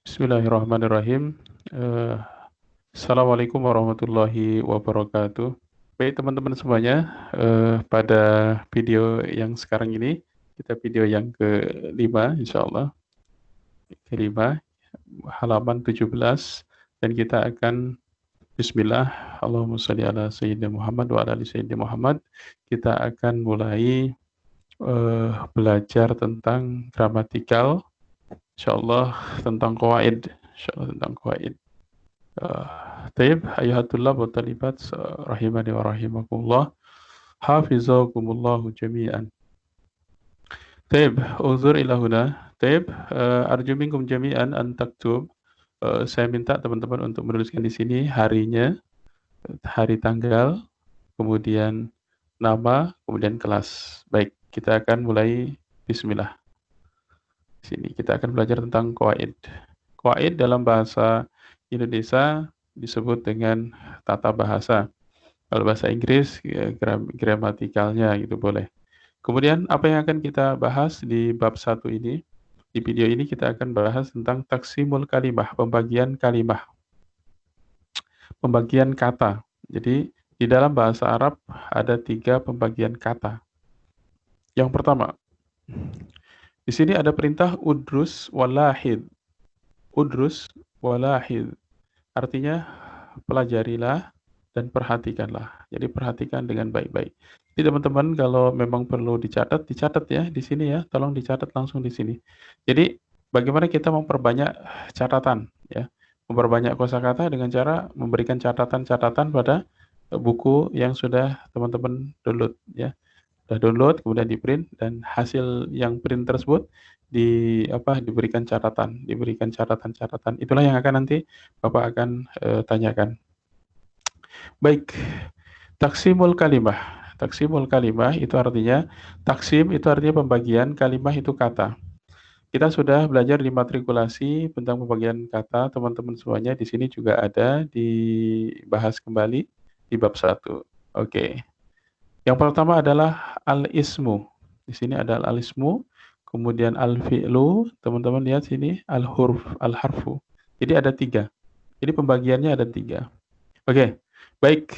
Bismillahirrahmanirrahim. Eh, Assalamualaikum warahmatullahi wabarakatuh. Baik teman-teman semuanya, pada video yang sekarang ini, kita video yang kelima, insya Allah, kelima, halaman 17, dan kita akan Bismillah, Allahumma sholli ala Sayyidina Muhammad wa ala ali Sayyidina Muhammad. Kita akan mulai belajar tentang gramatikal, insya Allah tentang qawaid, insya Allah tentang qawaid. Taib, ayuhatullah wa talibat, rahimani wa rahimakumullah, hafizakumullahu jami'an. Taib, uzur ilahuna. Taib, arju minkum jami'an an taktub. Saya minta teman-teman untuk menuliskan di sini harinya, hari tanggal, kemudian nama, kemudian kelas. Baik, kita akan mulai. Bismillah. Sini kita akan belajar tentang qawaid. Qawaid dalam bahasa Indonesia disebut dengan tata bahasa. Kalau bahasa Inggris, gramatikalnya gitu boleh. Kemudian apa yang akan kita bahas di bab 1 ini? Di video ini kita akan bahas tentang taksimul kalimah, pembagian kalimah, pembagian kata. Jadi di dalam bahasa Arab ada 3 pembagian kata. Yang pertama, di sini ada perintah udrus walahid. Udrus walahid. Artinya pelajarilah dan perhatikanlah. Jadi perhatikan dengan baik-baik. Jadi teman-teman kalau memang perlu dicatat ya di sini ya. Tolong dicatat langsung di sini. Jadi bagaimana kita memperbanyak catatan ya. Memperbanyak kosakata dengan cara memberikan catatan-catatan pada buku yang sudah teman-teman download ya. Sudah download kemudian di-print dan hasil yang print tersebut diberikan catatan. Itulah yang akan nanti Bapak akan tanyakan. Baik, taksimul kalimah. Taksimul kalimah itu artinya, taksim itu artinya pembagian, kalimah itu kata. Kita sudah belajar di matrikulasi tentang pembagian kata, teman-teman semuanya di sini juga ada dibahas kembali di bab 1. Oke. Yang pertama adalah al-ismu. Di sini ada al-ismu, kemudian al-fi'lu, teman-teman lihat sini, al-hurf, al-harfu. Jadi ada 3. Jadi pembagiannya ada 3. Oke, baik.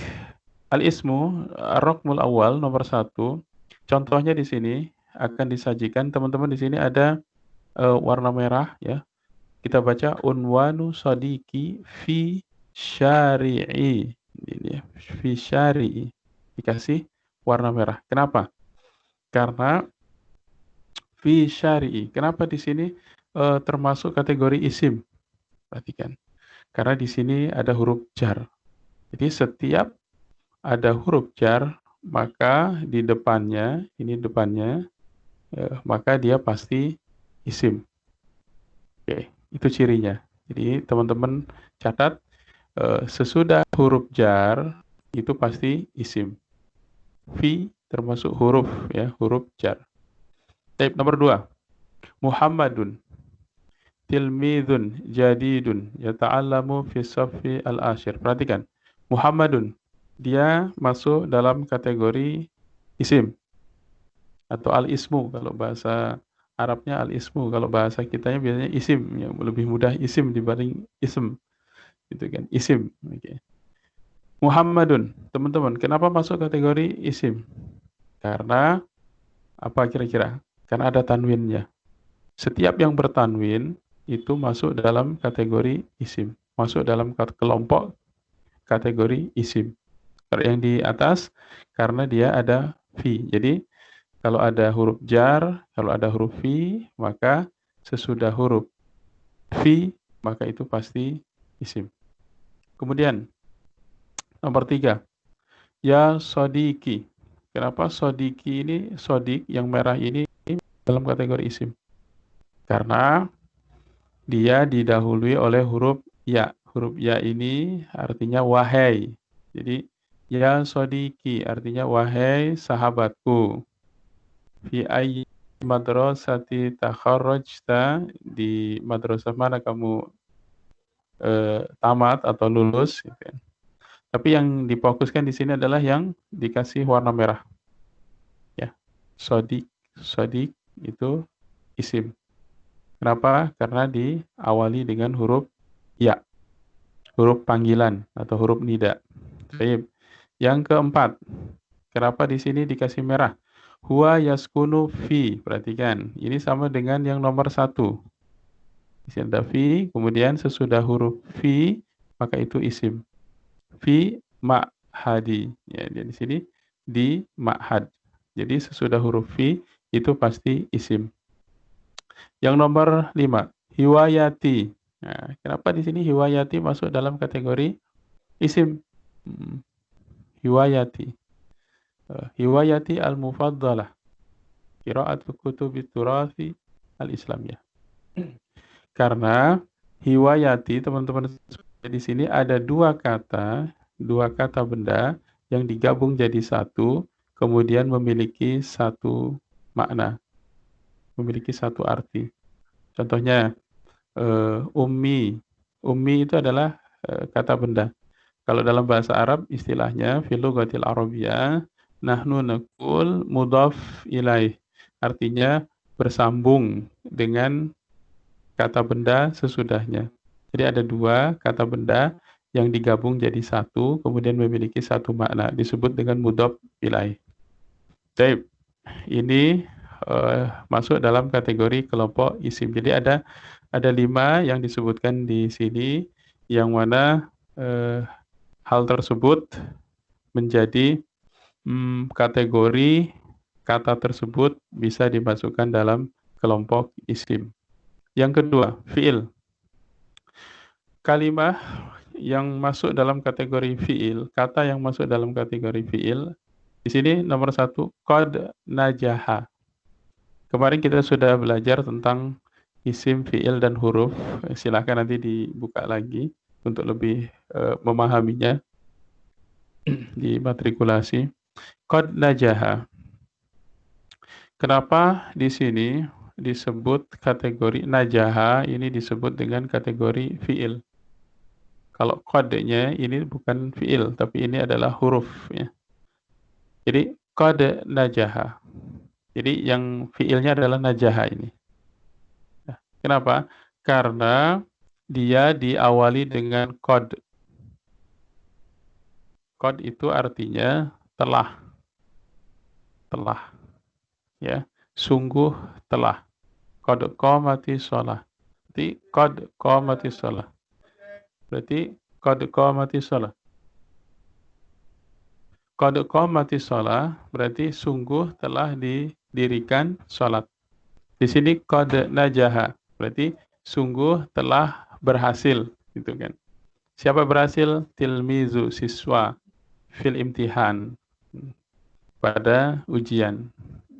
Al-ismu, ar-raqmul awal, nomor 1. Contohnya di sini akan disajikan, teman-teman di sini ada warna merah ya. Kita baca unwanu sodiki fi syari'i. Ini ya, fi syari'i. Dikasih warna merah. Kenapa? Karena fi syari'i. Kenapa di sini termasuk kategori isim? Perhatikan. Karena di sini ada huruf jar. Jadi setiap ada huruf jar, maka di depannya, ini depannya, maka dia pasti isim. Oke, itu cirinya. Jadi teman-teman catat, sesudah huruf jar, itu pasti isim. Fi termasuk huruf, ya, huruf jar. Type nomor 2, Muhammadun, tilmidun, jadidun, yata'allamu fi saffi al-ashir. Perhatikan, Muhammadun, dia masuk dalam kategori isim atau al-ismu kalau bahasa Arabnya al-ismu, kalau bahasa kitanya biasanya isim, yang lebih mudah isim dibanding ism, gitu kan, isim. Okay. Muhammadun, teman-teman, kenapa masuk kategori isim? Karena apa kira-kira? Karena ada tanwinnya. Setiap yang bertanwin itu masuk dalam kategori isim, masuk dalam kelompok kategori isim. Kalau yang di atas karena dia ada fi. Jadi kalau ada huruf jar, kalau ada huruf fi, maka sesudah huruf fi, maka itu pasti isim. Kemudian nomor 3, ya sodiki. Kenapa sodiki ini, sodik yang merah ini dalam kategori isim? Karena dia didahului oleh huruf ya. Huruf ya ini artinya wahai. Jadi ya sodiki artinya wahai sahabatku. Fi ayyi madrasati takharrajta, di madrasah mana kamu tamat atau lulus gitu kan. Tapi yang difokuskan di sini adalah yang dikasih warna merah. Ya. Sodik itu isim. Kenapa? Karena diawali dengan huruf ya, huruf panggilan atau huruf nida. Baik. Yang keempat, kenapa di sini dikasih merah? Huwa yaskunu fi. Perhatikan, ini sama dengan yang nomor satu. Di sini ada fi, kemudian sesudah huruf fi, maka itu isim. Fi ma'hadi. Ya, dia di sini di ma'had. Jadi sesudah huruf fi itu pasti isim. Yang nomor 5, hiwayati. Nah, kenapa di sini hiwayati masuk dalam kategori isim? Hiwayati. Hiwayati al-mufaddalah. Qira'atu kutubi turathi al-islamiyah. Karena hiwayati, teman-teman, di sini ada dua kata benda yang digabung jadi satu, kemudian memiliki satu makna, memiliki satu arti. Contohnya, ummi. Ummi itu adalah kata benda. Kalau dalam bahasa Arab istilahnya fil lughatil arabiyyah nahnu naqul mudhaf ilaih. Artinya bersambung dengan kata benda sesudahnya. Jadi ada dua kata benda yang digabung jadi satu kemudian memiliki satu makna disebut dengan mudhaf ilaih. Baik, ini masuk dalam kategori kelompok isim. Jadi ada 5 yang disebutkan di sini yang mana hal tersebut menjadi kategori kata tersebut bisa dimasukkan dalam kelompok isim. Yang kedua, fiil. Kalimah yang masuk dalam kategori fiil, kata yang masuk dalam kategori fiil, di sini nomor 1, qad najaha. Kemarin kita sudah belajar tentang isim, fiil, dan huruf. Silakan nanti dibuka lagi untuk lebih memahaminya di matrikulasi. Qad najaha. Kenapa di sini disebut kategori najaha, ini disebut dengan kategori fiil. Kalau qad-nya ini bukan fiil, tapi ini adalah huruf. Ya. Jadi qad najaha. Jadi yang fiilnya adalah najaha ini. Ya. Kenapa? Karena dia diawali dengan qad. Qad itu artinya telah. Telah. Ya. Sungguh telah. Qad qamati shalah. Berarti qad qamati shalah. Berarti qad qamati shalah. Qad qamati shalah berarti sungguh telah didirikan salat. Di sini qad najaha berarti sungguh telah berhasil, gitu kan. Siapa berhasil? Tilmizu, siswa, fil imtihan, pada ujian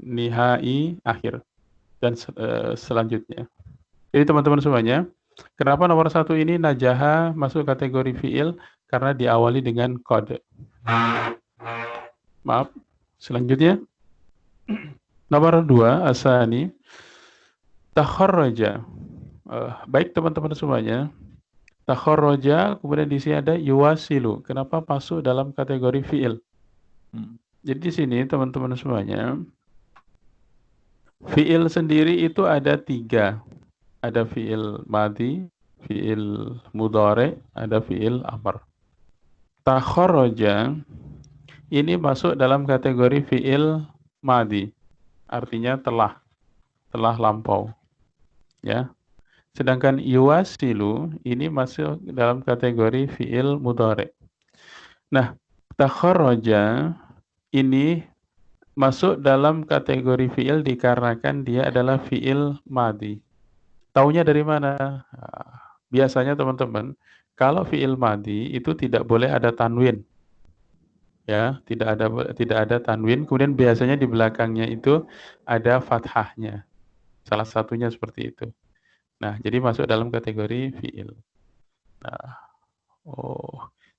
nihai akhir dan selanjutnya. Jadi teman-teman semuanya, kenapa nomor 1 ini najaha masuk kategori fiil? Karena diawali dengan qad. Maaf, selanjutnya nomor 2, asani takharraja. Baik teman-teman semuanya, takharraja kemudian di sini ada yuwasilu. Kenapa masuk dalam kategori fiil? Jadi di sini teman-teman semuanya, fiil sendiri itu ada 3. Ada fiil madhi, fiil mudhari, ada fiil amr. Takharraja ini masuk dalam kategori fiil madhi. Artinya telah lampau. Ya. Sedangkan yuwasilu ini masuk dalam kategori fiil mudhari. Nah, takharraja ini masuk dalam kategori fiil dikarenakan dia adalah fiil madhi. Taunya dari mana? Biasanya teman-teman, kalau fiil madhi itu tidak boleh ada tanwin. Ya, tidak ada tanwin, kemudian biasanya di belakangnya itu ada fathahnya. Salah satunya seperti itu. Nah, jadi masuk dalam kategori fiil. Nah,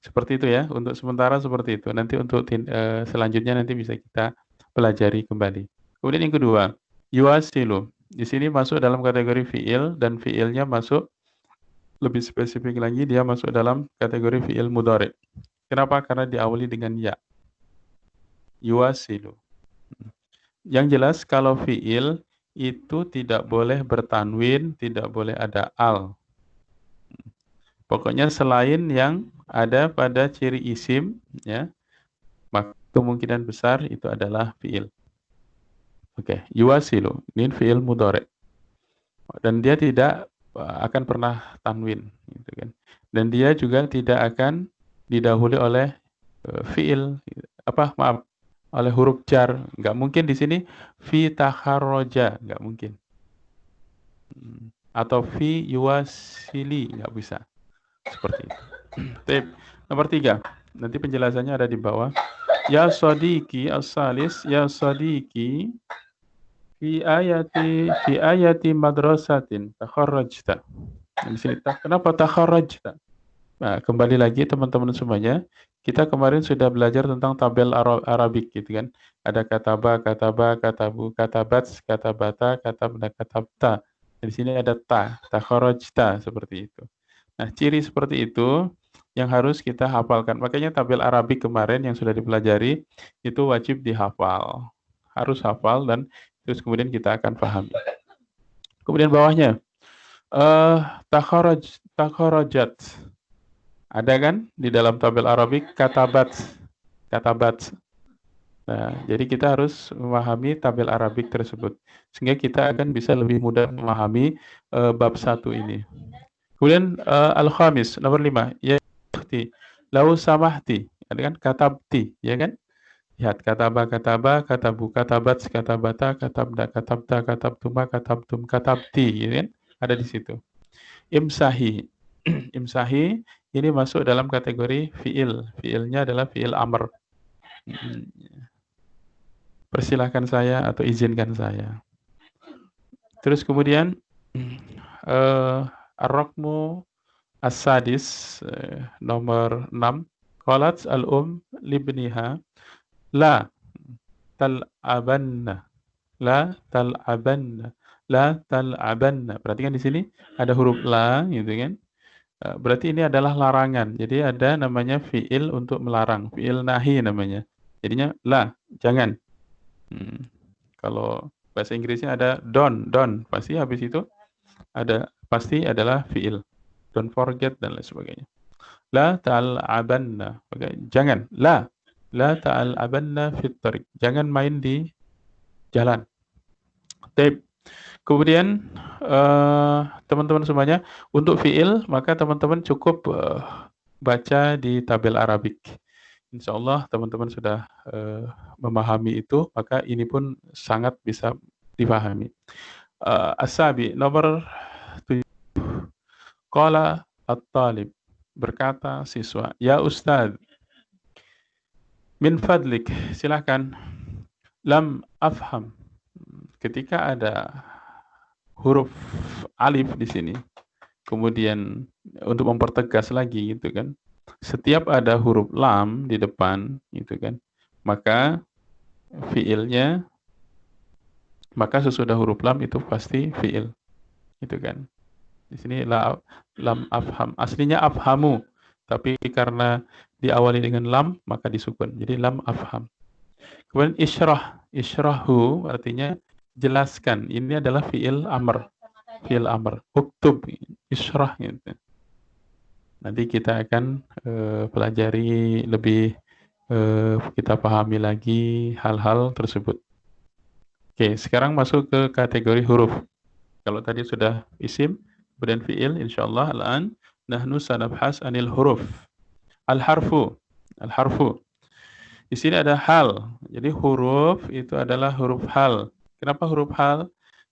seperti itu ya. Untuk sementara seperti itu. Nanti untuk selanjutnya nanti bisa kita pelajari kembali. Kemudian yang kedua, yuwasilu. Di sini masuk dalam kategori fiil dan fiilnya masuk lebih spesifik lagi dia masuk dalam kategori fiil mudhari. Kenapa? Karena diawali dengan ya. Yuwasilu. Yang jelas kalau fiil itu tidak boleh bertanwin, tidak boleh ada al. Pokoknya selain yang ada pada ciri isim, ya, maka kemungkinan besar itu adalah fiil. Oke, yuwasilu, ini fiil mudhari. Dan dia tidak akan pernah tanwin, gitu kan. Dan dia juga tidak akan didahului oleh fiil, apa, maaf, oleh huruf jar. Nggak mungkin di sini fi takharroja, nggak mungkin. Atau fi yuwasili, nggak bisa. Seperti itu. Tip. Nomor 3. Nanti penjelasannya ada di bawah. Ya sodiki as-salis, ya sodiki fi ayati madrasatin takharrajta. Di sini kenapa takharrajta? Nah, kembali lagi teman-teman semuanya, kita kemarin sudah belajar tentang tabel Arabik gitu kan. Ada kataba, katabu, katabats, katabata, katabna, katabta. Di sini ada takharrajta seperti itu. Nah, ciri seperti itu yang harus kita hafalkan. Makanya tabel Arabik kemarin yang sudah dipelajari itu wajib dihafal. Harus hafal dan terus kemudian kita akan pahami. Kemudian bawahnya, takharajat. Ada kan di dalam tabel Arabik katabat. Katabat. Nah, jadi kita harus memahami tabel Arabik tersebut. Sehingga kita akan bisa lebih mudah memahami bab 1 ini. Kemudian al-khamis, nomor 5. Ya, lau samahti. Ada kan katabti, ya kan? Lihat katabu, katabats, katabata, katabda, katabta, katabtuma, katabtum, katabti, ya kan? Ada di situ. Imsahi. Imsahi ini masuk dalam kategori fiil. Fiilnya adalah fiil amr. Persilahkan saya atau izinkan saya. Terus kemudian ar-raqmu as-sadis, nomor 6. Qalat libniha la tal'abanna. La tal'abanna. La tal'abanna. Perhatikan di sini ada huruf la gitu kan. Berarti ini adalah larangan. Jadi ada namanya fiil untuk melarang. Fiil nahi namanya. Jadinya la, jangan. Kalau bahasa Inggrisnya ada don't. Pasti habis itu pasti adalah fiil. Don't forget dan lain sebagainya. La tal'abanna. Jangan. La ta'al'abanna fit tariq. Jangan main di jalan. Taib. Kemudian teman-teman semuanya, untuk fiil maka teman-teman cukup baca di tabel Arabik. Insya Allah teman-teman sudah memahami itu, maka ini pun sangat bisa dipahami. As-sabi, nomor 7. Qala at-talib. Berkata siswa, ya Ustadz, min fadlik, silakan. Lam afham. Ketika ada huruf alif di sini, kemudian untuk mempertegas lagi gitu kan, setiap ada huruf lam di depan gitu kan, maka fiilnya, maka sesudah huruf lam itu pasti fiil gitu kan. Di sini lam afham, aslinya afhamu, tapi karena diawali dengan lam maka disukun, jadi lam afham. Kemudian isyrahu artinya jelaskan. Ini adalah fiil amr. Uktub, isyrah gitu. Nanti kita akan pelajari lebih, kita pahami lagi hal-hal tersebut. Oke, sekarang masuk ke kategori huruf. Kalau tadi sudah isim, kemudian fiil, insyaallah al-an nahnu sanabhas anil huruf. Al-harfu. Di sini ada hal. Jadi huruf itu adalah huruf hal. Kenapa huruf hal?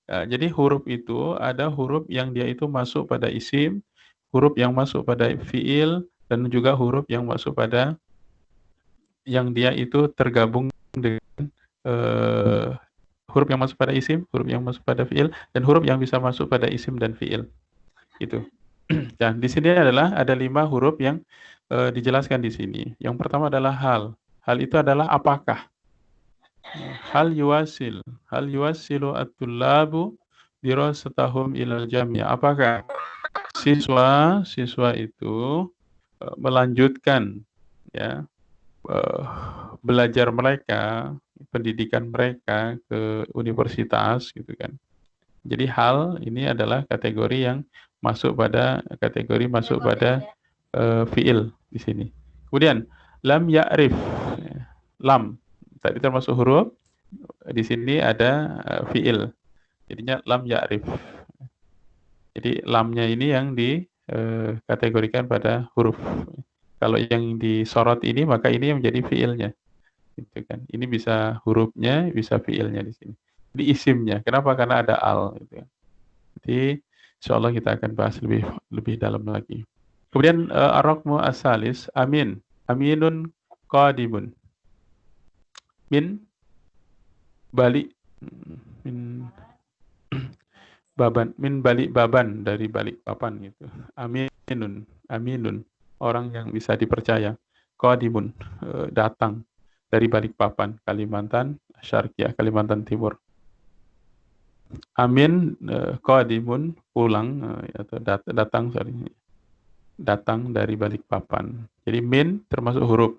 Jadi huruf itu ada huruf yang dia itu masuk pada isim, huruf yang masuk pada fiil, dan juga huruf yang masuk pada yang dia itu tergabung dengan huruf yang masuk pada isim, huruf yang masuk pada fiil, dan huruf yang bisa masuk pada isim dan fiil. Itu. Dan di sini adalah ada 5 huruf yang dijelaskan di sini. Yang pertama adalah hal. Hal itu adalah apakah. Hal yuwasilu at-tullabu dirasatahum ilal jami'ah. Apakah siswa itu melanjutkan ya belajar mereka, pendidikan mereka ke universitas gitu kan. Jadi hal ini adalah kategori yang masuk pada fiil di sini. Kemudian lam ya'rif. Lam tadi termasuk huruf, di sini ada fiil. Jadinya lam ya'rif. Jadi lamnya ini yang dikategorikan pada huruf. Kalau yang disorot ini maka ini yang menjadi fiilnya. Gitu kan. Ini bisa hurufnya, bisa fiilnya di sini. Jadi isimnya. Kenapa? Karena ada al gitu kan. Jadi insyaallah kita akan bahas lebih dalam lagi. Kemudian ar-raqmu as-salis amin. Aminun qadimun. Min balik min baban, min balik baban, dari balik papan gitu. Aminun, aminun, orang yang bisa dipercaya. Qadimun, datang dari balik papan, Kalimantan Syarqiyah, Kalimantan Timur. Amin, qadimun, pulang, atau datang, datang dari balik papan. Jadi min termasuk huruf,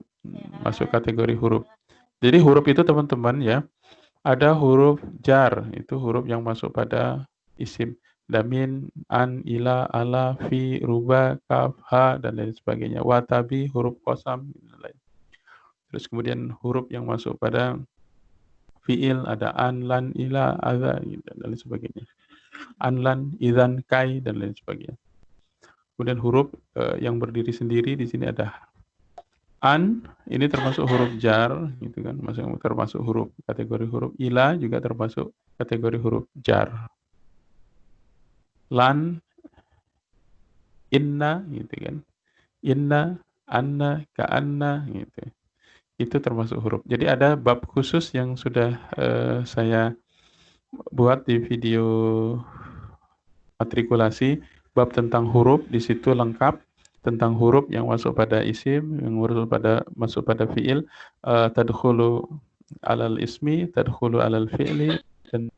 masuk kategori huruf. Jadi huruf itu teman-teman ya, ada huruf jar, itu huruf yang masuk pada isim. Damin, an, ila, ala, fi, ruba, kaf, ha, dan lain sebagainya. Watabi, huruf qasam, dan lain. Terus kemudian huruf yang masuk pada fiil, ada an, lan, ila, adha, dan lain sebagainya. An, lan, idzan, kai, dan lain sebagainya. Kemudian huruf yang berdiri sendiri di sini ada an, ini termasuk huruf jar, gitu kan, termasuk huruf kategori huruf. Ila juga termasuk kategori huruf jar. Lan, inna, gitu kan, inna, anna, ka'anna, gitu. Itu termasuk huruf. Jadi ada bab khusus yang sudah saya buat di video matrikulasi, bab tentang huruf, di situ lengkap tentang huruf yang masuk pada isim, yang masuk pada fiil, tadkhulu alal ismi, tadkhulu alal fi'li, dan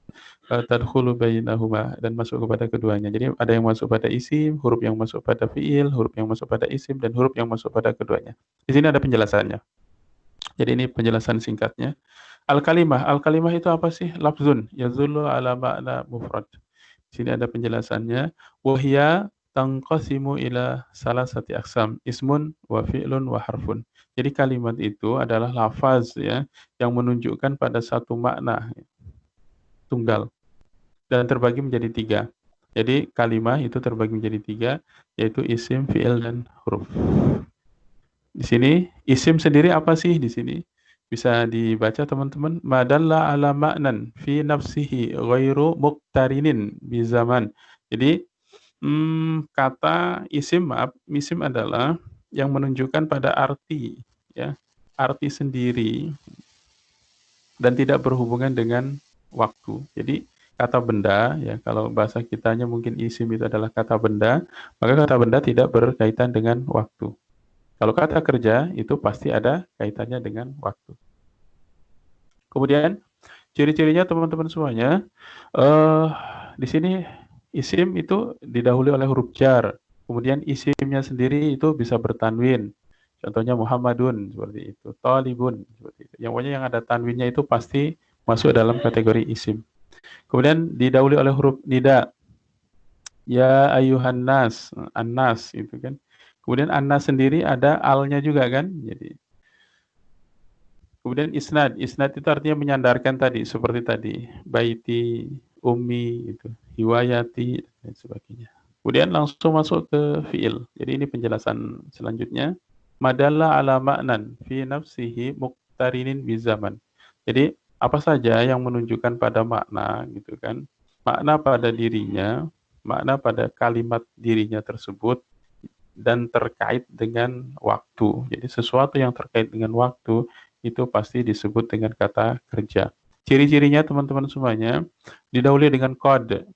tadkhulu bainahuma, dan masuk kepada keduanya. Jadi ada yang masuk pada isim, huruf yang masuk pada fiil, huruf yang masuk pada isim, dan huruf yang masuk pada keduanya. Di sini ada penjelasannya. Jadi ini penjelasan singkatnya. Al-kalimah. Al-kalimah itu apa sih? Lafzun yazullu ala ma'na mufrad. Di sini ada penjelasannya. Wahya tanqasimu ila salasati aqsam, ismun wa fi'lun wa harfun. Jadi kalimat itu adalah lafaz ya, yang menunjukkan pada satu makna tunggal dan terbagi menjadi 3. Jadi kalimat itu terbagi menjadi 3, yaitu isim, fi'il, dan huruf. Di sini isim sendiri apa sih di sini? Bisa dibaca teman-teman. Madalla ala ma'nan fi nafsihi ghairu muqtarinin bi zaman. Jadi kata isim adalah yang menunjukkan pada arti ya, arti sendiri dan tidak berhubungan dengan waktu. Jadi kata benda ya, kalau bahasa kitanya mungkin isim itu adalah kata benda, maka kata benda tidak berkaitan dengan waktu. Kalau kata kerja itu pasti ada kaitannya dengan waktu. Kemudian ciri-cirinya teman-teman semuanya, di sini isim itu didahului oleh huruf jar. Kemudian isimnya sendiri itu bisa bertanwin. Contohnya Muhammadun seperti itu, Talibun seperti itu. Yang pokoknya yang ada tanwinnya itu pasti masuk dalam kategori isim. Kemudian didahului oleh huruf nida. Ya ayuhan nas, an-nas itu kan. Kemudian an-nas sendiri ada alnya juga kan. Jadi kemudian isnad. Isnad itu artinya menyandarkan tadi, seperti tadi. Baiti, ummi, itu, hiwayati, dan sebagainya. Kemudian langsung masuk ke fi'il. Jadi ini penjelasan selanjutnya. Madalla ala ma'nan fi nafsihi muqtarinin bizaman. Jadi apa saja yang menunjukkan pada makna gitu kan. Makna pada dirinya, makna pada kalimat dirinya tersebut, dan terkait dengan waktu. Jadi sesuatu yang terkait dengan waktu itu pasti disebut dengan kata kerja. Ciri-cirinya teman-teman semuanya didahului dengan kod,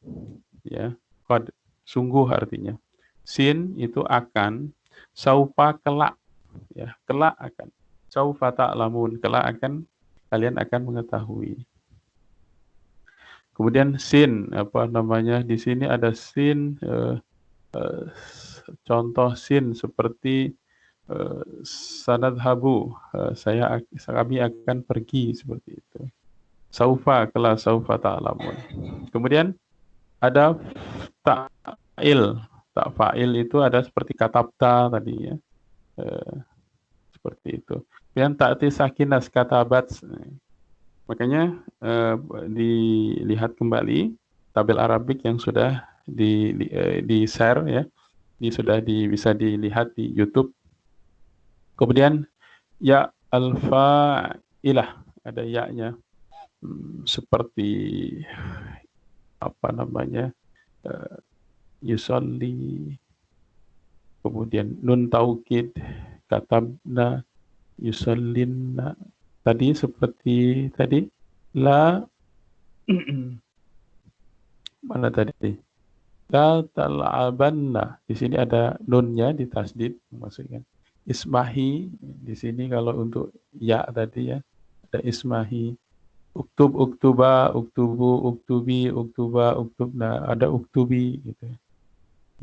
ya, kod, sungguh artinya. Sin itu akan, saufa kelak, ya, kelak akan. Saufa ta'lamun, kelak akan, kalian akan mengetahui. Kemudian sin, di sini ada sin, contoh sin seperti sanadhabu, kami akan pergi, seperti itu. Saufa, kelak, saufa ta'lamun. Kemudian Ada ta'il. Tak fa'il itu ada seperti katabta tadi ya. Eh, Seperti itu. Kemudian ta'ti sakinas katabat. Makanya dilihat kembali tabel Arabik yang sudah di share ya, bisa dilihat di YouTube. Kemudian ya al-fa'ilah, ada ya-nya. Seperti apa namanya? eh, Yusolli, kemudian nun taukid, katabna, yusollinna. Tadi seperti tadi la mana tadi? La tal'abanna. Di sini ada nunnya di tasdid maksudnya. Ismahi di sini kalau untuk ya tadi ya ada ismahi. Uktub, uktuba, uktubu, uktubi, uktuba, uktubna, ada uktubi gitu.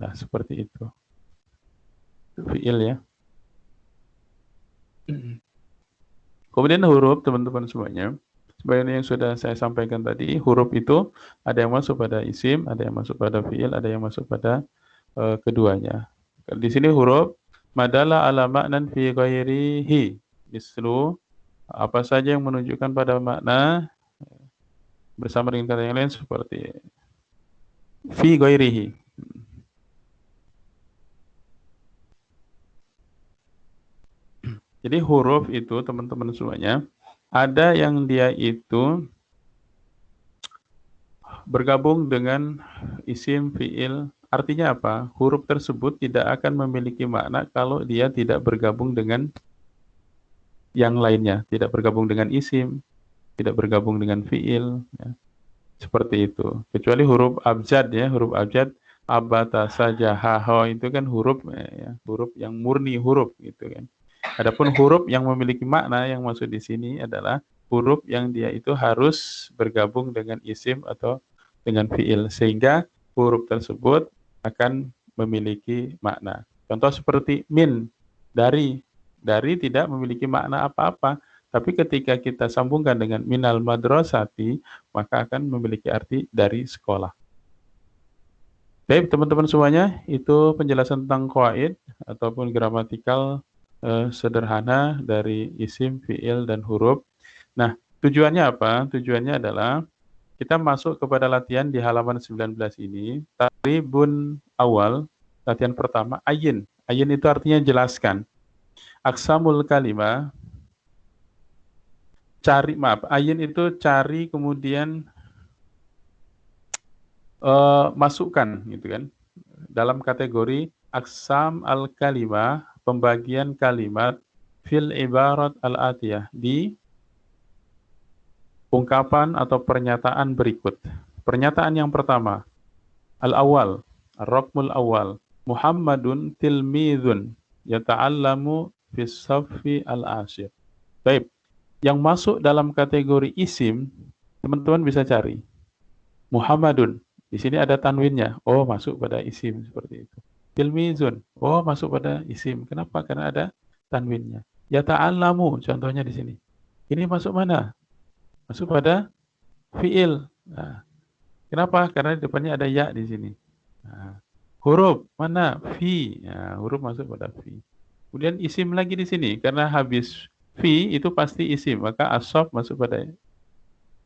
Nah, seperti itu. Fiil ya. Kemudian huruf teman-teman semuanya. Sebagaimana yang sudah saya sampaikan tadi, huruf itu ada yang masuk pada isim, ada yang masuk pada fiil, ada yang masuk pada keduanya. Di sini huruf madalla ala ma'nan fi ghairihi. Mislu apa saja yang menunjukkan pada makna bersama dengan kata yang lain seperti fi ghairihi. Jadi huruf itu teman-teman semuanya ada yang dia itu bergabung dengan isim fiil. Artinya apa? Huruf tersebut tidak akan memiliki makna kalau dia tidak bergabung dengan yang lainnya, tidak bergabung dengan isim, tidak bergabung dengan fiil, ya. Seperti itu. Kecuali huruf abjad ya, huruf abjad abata saja haho itu kan huruf ya, huruf yang murni huruf gitu kan. Adapun huruf yang memiliki makna yang maksud di sini adalah huruf yang dia itu harus bergabung dengan isim atau dengan fiil sehingga huruf tersebut akan memiliki makna. Contoh seperti min, dari. Dari tidak memiliki makna apa-apa, tapi ketika kita sambungkan dengan minal madrasati, maka akan memiliki arti dari sekolah. Baik, teman-teman semuanya, itu penjelasan tentang qawaid ataupun gramatikal sederhana dari isim, fiil, dan huruf. Nah, tujuannya apa? Tujuannya adalah kita masuk kepada latihan di halaman 19 ini. Taribun awal, latihan pertama, ayin. Ayin itu artinya jelaskan. Aksamul kalimah, cari, maaf, ayin itu cari kemudian masukkan gitu kan. Dalam kategori aksam al-kalimah, pembagian kalimat fil ibarat al-atiyah, di ungkapan atau pernyataan berikut. Pernyataan yang pertama, al-awwal, ar-raqmul awal, Muhammadun tilmidun yata'allamu fis saffi al-asyir. Baik, yang masuk dalam kategori isim, teman-teman bisa cari. Muhammadun, di sini ada tanwinnya. Oh, masuk pada isim seperti itu. Tilmizun, oh masuk pada isim. Kenapa? Karena ada tanwinnya. Yata'allamu, contohnya di sini. Ini masuk mana? Masuk pada fiil. Nah, kenapa? Karena di depannya ada ya di sini. Nah, huruf mana? Fi. Nah, huruf masuk pada fi. Kemudian isim lagi di sini. Karena habis fi itu pasti isim. Maka asof masuk pada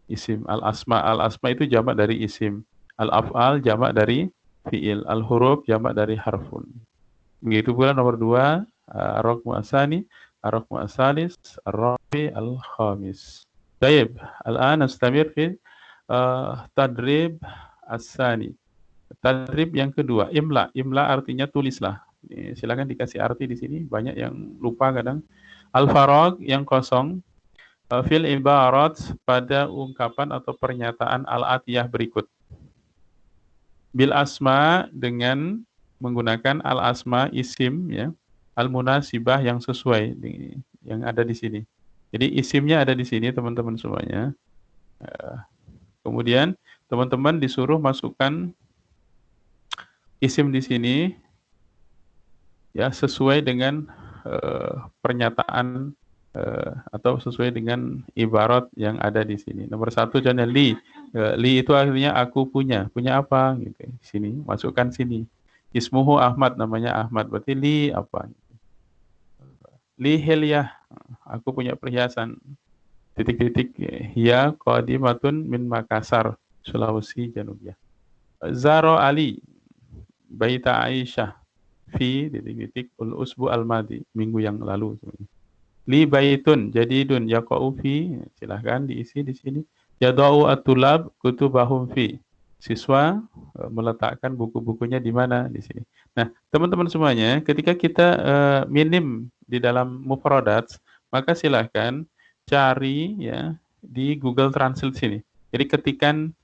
isim. Al-asma. Al-asma itu jamak dari isim. Al-af'al jamak dari fiil. Al-huruf jamak dari harfun. Begitu pula nomor 2, ar-raqmu asani, ar-raqmu asalis, ar-rabi al-khamis. Baik, al-an nastamir fi tadrib asani. Tadrib yang kedua, imla. Imla artinya tulislah. Silakan dikasih arti di sini, banyak yang lupa kadang. Al-farag yang kosong, fil ibarat pada ungkapan atau pernyataan al-atiyah berikut. Bil asma dengan menggunakan al asma isim ya, al munasibah yang sesuai yang ada di sini. Jadi isimnya ada di sini teman-teman semuanya. Kemudian teman-teman disuruh masukkan isim di sini ya sesuai dengan pernyataan atau sesuai dengan ibarat yang ada di sini. Nomor satu contohnya li. Li itu artinya aku punya. Punya apa? Gitu. Sini, masukkan sini. Ismuhu Ahmad, namanya Ahmad. Berarti li apa? Li hilyah. Aku punya perhiasan. Titik-titik. Ya qadimatun min Makassar, Sulawesi Janubiyah. Zaro Ali. Baita Aisyah. Fi titik-titik usbu al-madi. Minggu yang lalu. Li baitun jadidun yaqa'u fi, silahkan diisi di sini. Yadau at-tulab kutubahum fi. Siswa meletakkan buku-bukunya di mana di sini. Nah, teman-teman semuanya, ketika kita minim di dalam mufradat, maka silahkan cari ya di Google Translate sini. Jadi ketikan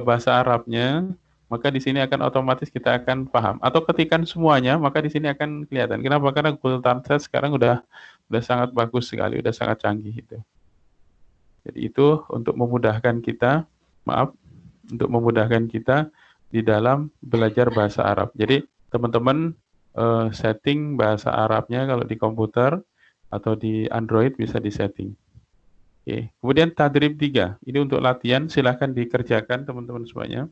bahasa Arabnya, maka di sini akan otomatis kita akan paham. Atau ketikan semuanya, maka di sini akan kelihatan. Kenapa? Karena Google Translate sekarang udah sangat bagus sekali, udah sangat canggih itu. Jadi itu untuk memudahkan kita, untuk memudahkan kita di dalam belajar bahasa Arab. Jadi teman-teman setting bahasa Arabnya kalau di komputer atau di Android bisa disetting. Oke. Kemudian tadrib 3, ini untuk latihan, silahkan dikerjakan teman-teman semuanya.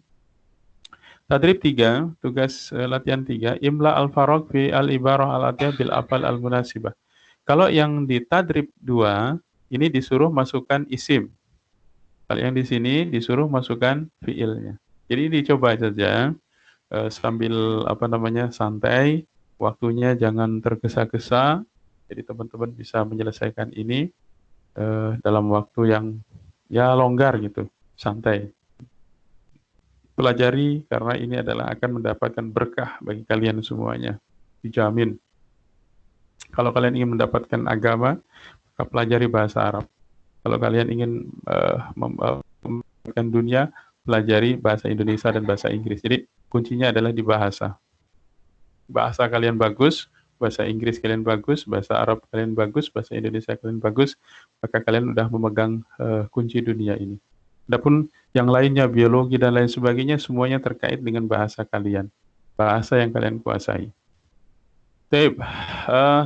Tadrib 3, tugas latihan 3, imla al-faraq fi al-ibarah al-atiyah bil afal al-munasibah. Kalau yang di tadrib 2, ini disuruh masukkan isim. Kalau yang di sini disuruh masukkan fiilnya. Jadi dicoba saja sambil santai, waktunya jangan tergesa-gesa. Jadi teman-teman bisa menyelesaikan ini dalam waktu yang ya longgar gitu, santai. Pelajari karena ini adalah akan mendapatkan berkah bagi kalian semuanya. Dijamin. Kalau kalian ingin mendapatkan agama, maka pelajari bahasa Arab. Kalau kalian ingin mendapatkan dunia, pelajari bahasa Indonesia dan bahasa Inggris. Jadi kuncinya adalah di bahasa. Bahasa kalian bagus, bahasa Inggris kalian bagus, bahasa Arab kalian bagus, bahasa Indonesia kalian bagus, maka kalian sudah memegang kunci dunia ini. Adapun yang lainnya, biologi dan lain sebagainya, semuanya terkait dengan bahasa kalian. Bahasa yang kalian kuasai. Taib,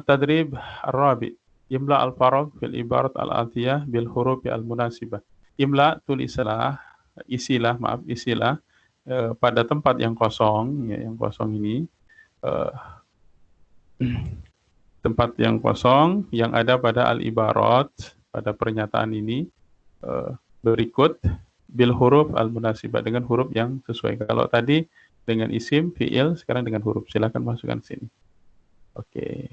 tadrib ar-rabi. Imla al-faraq fil ibarat al-atiyah bil huruf al-munasibah. Imla, tulislah, isilah pada tempat yang kosong, ya, yang kosong ini, tempat yang kosong yang ada pada al-ibarat, pada pernyataan ini, berikut bil huruf al-munasibah, dengan huruf yang sesuai. Kalau tadi dengan isim, fi'il, sekarang dengan huruf. Silakan masukkan sini. Oke,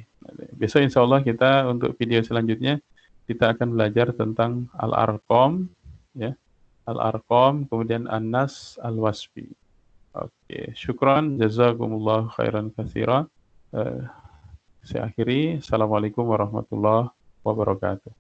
besok insya Allah kita untuk video selanjutnya kita akan belajar tentang al-arqam, ya, al-arqam, kemudian an-nas, al-wasfi. Oke, syukran, jazakumullah khairan katsira. Saya akhiri, assalamualaikum warahmatullahi wabarakatuh.